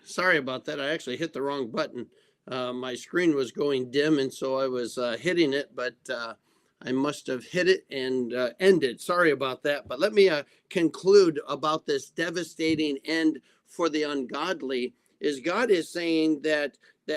Sorry about that. I actually hit the wrong button. My screen was going dim, and so I was hitting it, but I must have hit it and ended. Sorry about that. But let me conclude about this devastating end for the ungodly. Is God is saying that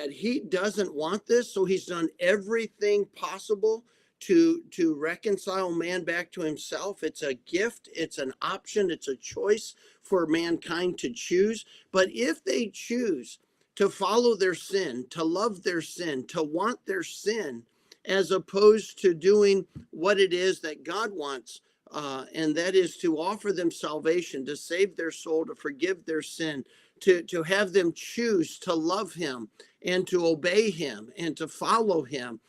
He doesn't want this, so He's done everything possible to reconcile man back to Himself. It's a gift. It's an option. It's a choice for mankind to choose. But if they choose to follow their sin, to love their sin, to want their sin, as opposed to doing what it is that God wants, and that is to offer them salvation, to save their soul, to forgive their sin, to have them choose to love Him and to obey Him and to follow Him.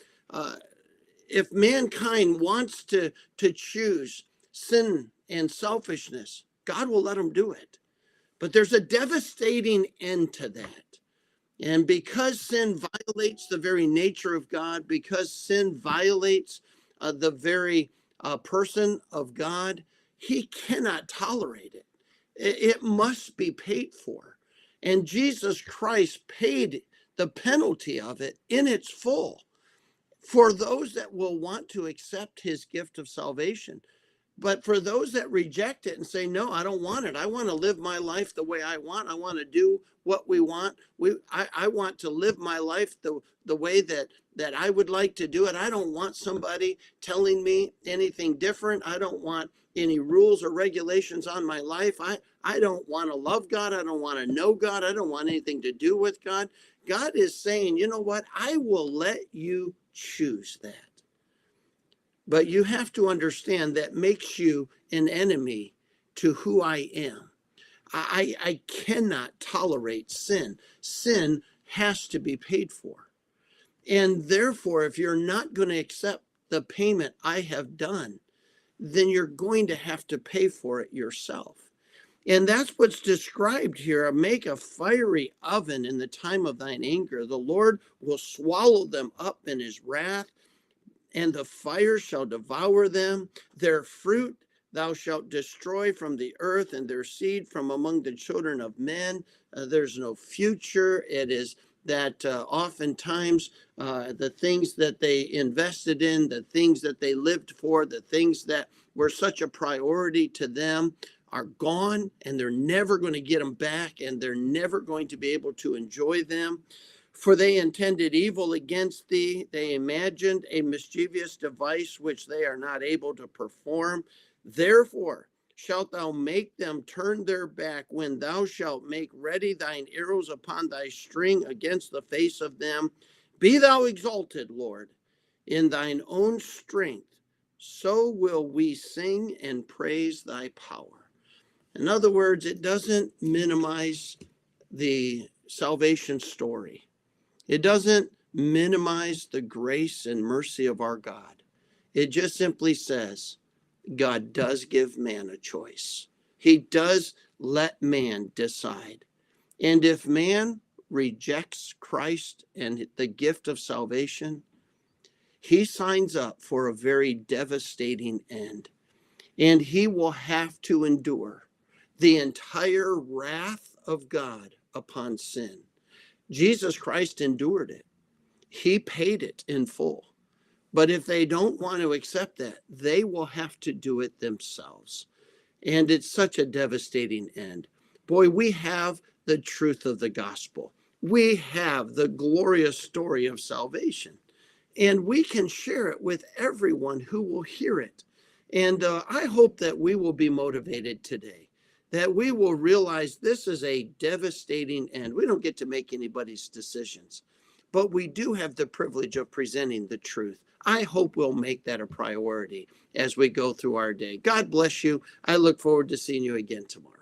If mankind wants to choose sin and selfishness, God will let them do it. But there's a devastating end to that. And because sin violates the very nature of God, because sin violates the very person of God, He cannot tolerate it. It must be paid for. And Jesus Christ paid the penalty of it in its full for those that will want to accept His gift of salvation. But for those that reject it and say, no, I don't want it. I want to live my life the way I want. I want to do what we want. I want to live my life the way that I would like to do it. I don't want somebody telling me anything different. I don't want any rules or regulations on my life. I don't want to love God. I don't want to know God. I don't want anything to do with God. God is saying, you know what? I will let you choose that. But you have to understand that makes you an enemy to who I am. I cannot tolerate sin. Sin has to be paid for. And therefore, if you're not going to accept the payment I have done, then you're going to have to pay for it yourself. And that's what's described here. Make a fiery oven in the time of thine anger. The Lord will swallow them up in His wrath, and the fire shall devour them. Their fruit thou shalt destroy from the earth, and their seed from among the children of men. There's no future. It is that oftentimes the things that they invested in, the things that they lived for, the things that were such a priority to them are gone, and they're never going to get them back, and they're never going to be able to enjoy them. For they intended evil against thee. They imagined a mischievous device which they are not able to perform. Therefore shalt thou make them turn their back when thou shalt make ready thine arrows upon thy string against the face of them. Be thou exalted, Lord, in thine own strength. So will we sing and praise thy power. In other words, it doesn't minimize the salvation story. It doesn't minimize the grace and mercy of our God. It just simply says God does give man a choice. He does let man decide. And if man rejects Christ and the gift of salvation, he signs up for a very devastating end. And he will have to endure the entire wrath of God upon sin. Jesus Christ endured it. He paid it in full. But if they don't want to accept that, they will have to do it themselves. And it's such a devastating end. Boy, we have the truth of the gospel. We have the glorious story of salvation. And we can share it with everyone who will hear it. And I hope that we will be motivated today, that we will realize this is a devastating end. We don't get to make anybody's decisions, but we do have the privilege of presenting the truth. I hope we'll make that a priority as we go through our day. God bless you. I look forward to seeing you again tomorrow.